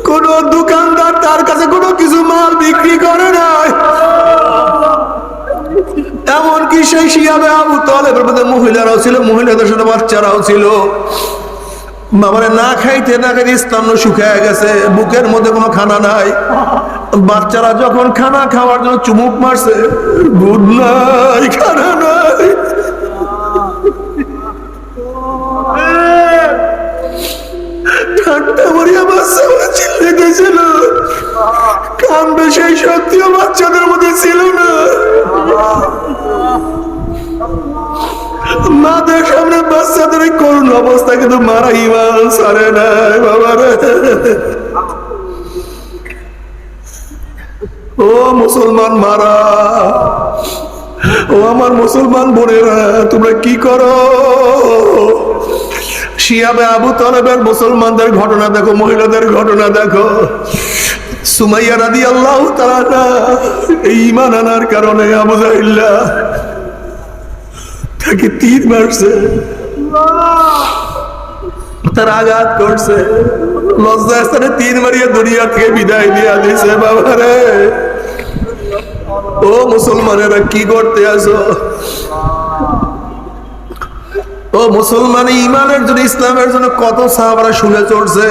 কোন দোকানদার তার কাছে কোনো কিছু মাল বিক্রি করে নাই। এমনকি সেই সিয়ামে আবু তালেবের মধ্যে মহিলারাও ছিল, মহিলাদের সাথে বাচ্চারাও ছিল। বাবারে না খাইতে না খাইতে ইসলাম শুকিয়ে গেছে, বুকের মধ্যে কোনো খানা নাই। বাচ্চারা যখন খানা খাওয়ার জন্য চুমুক মারছে, দুধ নাই, খানা নাই। ঠান্ডা মরিয়া বাচ্চা চিল্লাইতেছিল, কান্দে সেই শক্তিও বাচ্চাদের মধ্যে ছিল না। মাদের সামনে বাচ্চাদের এই করুণ অবস্থা, কিন্তু মারা ইমান সারে নাই বাবারে। ও মুসলমান মারা, ও আমার মুসলমান বোনেরা, তোমরা কি করো? সিয়ামে আবু তালেবের মুসলমানদের ঘটনা দেখো, মহিলাদের ঘটনা দেখো। সুমাইয়া রাদিয়াল্লাহু তাআলা এই ঈমান আনার কারণে আবু জাহিল্লা তাকে তীর মারছে, তার আঘাত করছে, লজ্জার স্থানে তীর মারিয়ে দুনিয়া থেকে বিদায় দিয়ে দিছে। বাবারে, ও মুসলমানেরা কি করতে আসো? ও মুসলমান, ইমানের জন্য, ইসলামের জন্য কত সাহাবারা শুনে চড়ছে,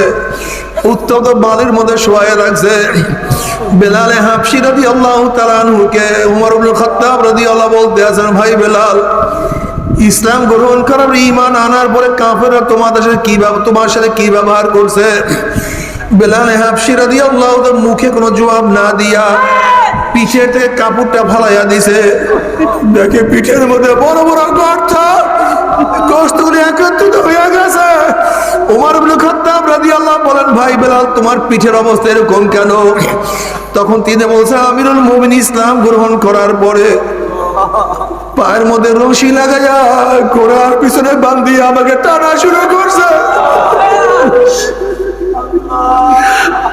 উত্তপ্ত বালির মধ্যে শোয়ায় রাখছে। বেলালে হাবশি রাদিয়াল্লাহু তাআলা আনহুকে উমর ইবনে খাত্তাব রাদিয়াল্লাহু বলতে আছেন, ভাই বেলাল, ইসলাম গ্রহণ করার, ঈমান আনার পরে কাফেররা তোমার সাথে কি ব্যবহার করছে? বেলালে হাবশি রাদিয়াল্লাহু তাআলা মুখে কোনো জবাব না দিয়া পিঠের থেকে কাপড়টা ফালাইয়া দিছে। দেখে পিঠের মধ্যে বড় বড় গর্ত, গোশতগুলো একত্রিত হয়ে গেছে। ওমর ইবনে খাত্তাব রাদিয়াল্লাহু বলেন, ভাই বেলাল, তোমার পিঠের অবস্থা এরকম কেন? তখন তিনি বলছেন, আমিরুল মুমিনিন ইসলাম গ্রহণ করার পরে পায়ের মধ্যে রশি লাগাইয়া ঘোড়ার পিছনে বান্ধিয়ে আমাকে টানা শুরু করছে।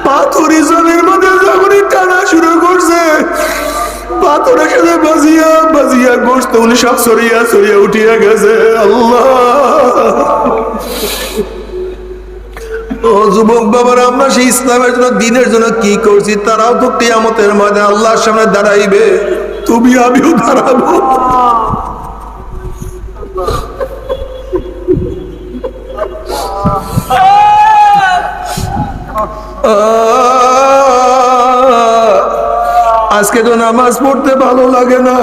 পাথরি জমির মধ্যে যখনই টানা শুরু করছে, পাথরের সাথে বাজিয়া বাজিয়া গোশত উনি সব সরিয়া সরিয়া উঠিয়া গেছে। আল্লাহ, ও যুবক বাবারা, আমরা সেই ইসলামের জন্য, দিনের জন্য কি করছি? তারাও তো কিয়ামতের ময়দানে আল্লাহর সামনে দাঁড়াইবে, তুমি আমিও দাঁড়াবো। আজকে তো নামাজ পড়তে ভালো লাগে না,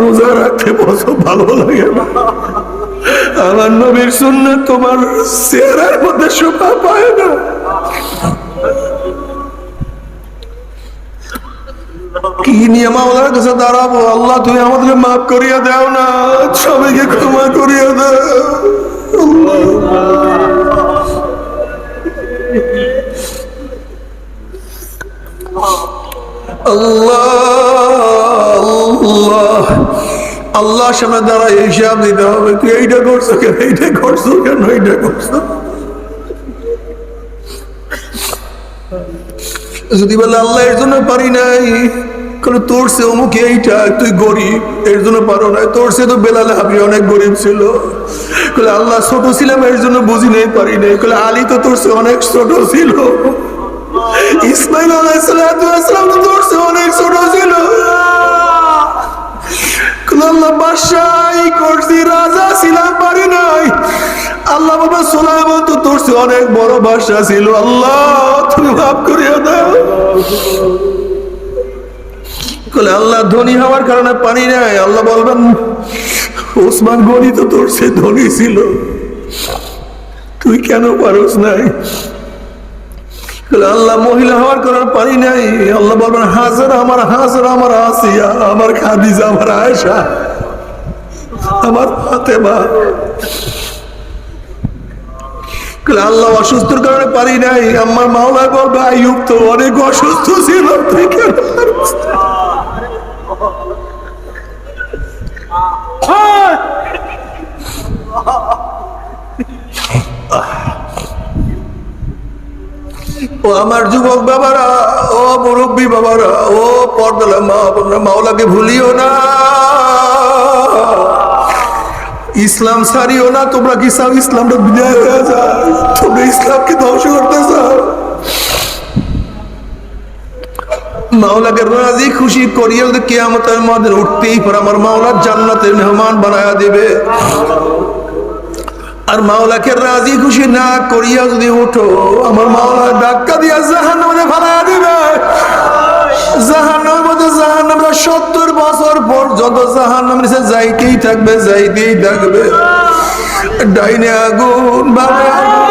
রোজা রাখতে ভালো লাগে না। আমার নবীর সুন্নাত তোমার চেহারার মধ্যে শোভা পায় না। কি নিয়ে মাওলার কাছে দাঁড়াবো? আল্লাহ, তুমি আমাদেরকে মাফ করিয়া দাও না, সবাইকে ক্ষমা করিয়া দাও। আল্লাহ আল্লাহ আল্লাহর সামনে দাঁড়ায় হিসাব দিতে হবে, তুই এইটা করছো কেন, এইটা করছো কেন, এইটা করছো। যদি বলে আল্লাহ এর জন্য পারি নাই, তোর সে অমুক এইটা, তুই গরিব এর জন্য পারো নাই, তোর সে তো বেলাল হাবশি অনেক গরিব ছিল। আল্লাহ ছোট ছিলাম এর জন্য বুঝি নাই, পারি নাই। আলী তো তোর সে অনেক ছোট ছিল, ইসমাইল আলাইহিস সালাম তো তোর সে অনেক ছোট ছিল। আল্লাহ বাদশাহী করছি, রাজা ছিলাম, পারি নাই। আল্লাহ বাবা সুলাইমান তো তোর সে অনেক বড় বাদশা ছিল, আল্লাহ তুমি মাফ করিয়া দাও। আল্লাহ ধনী হওয়ার কারণে পানি নাই। আল্লাহ বলবেন, ওসমান গনি তো তোর সে ধনী ছিল, তুই কেন পারস নাই? আল্লাহ মহিলা হওয়ার কারণে পানি নাই। আল্লাহ বলবেন, হাজার আমার আসিয়া, আমার খাদিজা, আমার আয়েশা, আমার ফাতেমা। আল্লাহ অসুস্থর কারণে পারি নাই। আমার মাওলা বলবে, আইয়ুব তো অনেক অসুস্থ ছিল, তুই কেন পারস না? ও আমার যুবক বাবারা, ও মুরব্বী বাবারা, ও পর্দালা মা বোনরা, মাওলাকে ভুলিও না, ইসলাম ছাড়িও না। তোমরা কি চাও ইসলামটা বিদায় হয়ে যায়? তোমরা ইসলামকে ধ্বংস করতে চাও? মাওলাকে রাজি খুশি করিয়া যদি কিয়ামতের মধ্যে উঠতেই পারে, আমার মাওলার জান্নাতের মেহমান বানায়া দিবে। আর মাওলাকে রাজি খুশি না করিয়া যদি উঠো, আমার মাওলা ধাক্কা দিয়া জাহান্নামে ফালায়া দিবে। জাহান্নামের মধ্যে জাহান্নামরা 70 বছর পর্যন্ত জাহান্নামের নিচে যাইতেই থাকবে, যাইতেই থাকবে। ডাইনে আগুন, বামে আগুন,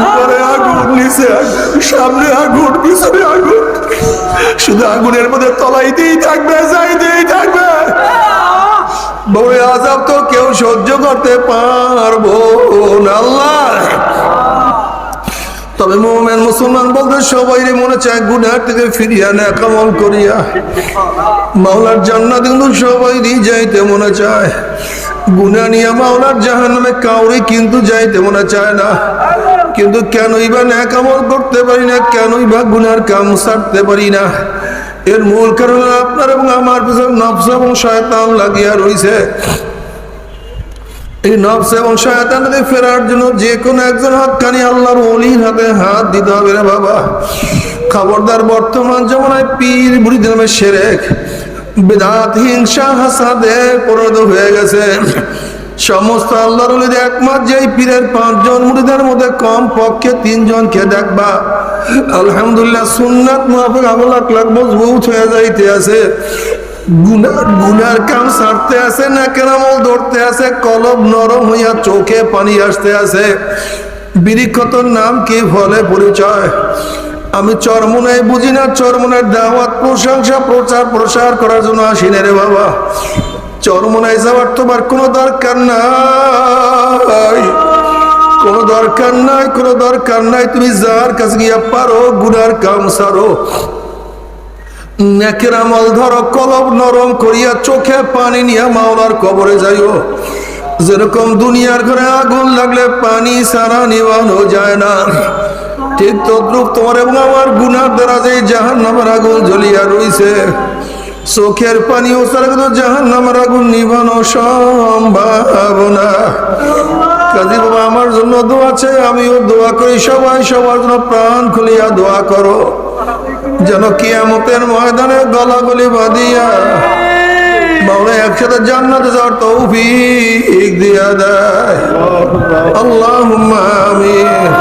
উপরে আগুন, নিচে আগুন, সামনে আগুন, পিছনে আগুন, শুধু আগুনের মধ্যে তলাইতেই থাকবে, যাইতেই থাকবে। বড় আযাব তো কেউ সহ্য করতে পারবো না আল্লাহ। তবে মুমিন মুসলমান বলতে সবাই মনে চায় গুনাহ থেকে ফিরিয়া নেক আমল করিয়া মাওলার জান্নাত কিন্তু সবাই যাইতে মনে চায়। গুনাহ নিয়ে মাওলার জাহান্নামে কাউরে কিন্তু যাইতে মনে চায় না। কিন্তু কেনই বা নেক আমল করতে পারি না, কেনই বা গুনার কাম ছাড়তে পারি না? এর মূল কারণ আপনার এবং আমার পিছনে নফস এবং শয়তান লাগিয়া রয়েছে। এই নফস এবং শয়তান থেকে ফেরার জন্য যে কোনো একজন হক্কানি আল্লাহর ওলির হাতে হাত দিতে হবে রে বাবা। খবরদার, বর্তমান জমানায় পীর মুরিদের নামে শিরক, বিদআত, হিংসা, হাসাদে পরিণত হয়ে গেছে। সমস্ত আল্লাহর ওলিদের একমাত্র যেই পীরের 5 জন মুরিদের মধ্যে কম পক্ষে 3 জনকে দেখবা আলহামদুলিল্লাহ সুন্নাত মুআফিক আমল আখলাক মজবুত হয়ে যাইতে আছে, গুনার কাম ছাড়তে আছে, নেকের আমল ধরতে আছে, কলব নরম হইয়া চোখে পানি আসতে আছে। বিরিক্ষতর নাম কি, ফলে পরিচয়। আমি চরমনায় বুঝি না, চরমনের দাওয়াত, প্রশংসা, প্রচার প্রসার করার জন্য আসি না রে বাবা। চরমনায় যাওয়ার তোমার কোনো দরকার নাই, কোনো দরকার নাই, কোনো দরকার নাই। তুমি যার কাছে গিয়া পারো গুনার কাম ছাড়ো, নেকের আমল ধরো, কলব নরম করিয়া চোখে পানি নিয়ে মাওলার কবরে যাইও। যেরকম দুনিয়ার ঘরে আগুন লাগলে পানি ছাড়া নিবানো যায় না, ঠিক তদ্রুপ তোমার এবং আমার গুনার দ্বারা যে জাহান্নামের আগুন জ্বলিয়া রইছে, চোখের পানি ও ছাড়া কিন্তু জাহান্নামের আগুন নিবানো সম্ভব না। কাজী বাবা আমার জন্য দোয়া আছে, আমিও দোয়া করি, সবাই সবার জন্য প্রাণ খুলিয়া দোয়া করো, যেন কিয়ামতের ময়দানে গলাগলি বাঁধিয়া মাওলা একসাথে জান্নাতে যাওয়ার তৌফিক দিয়া দেয়। আল্লাহুম্মা আমিন।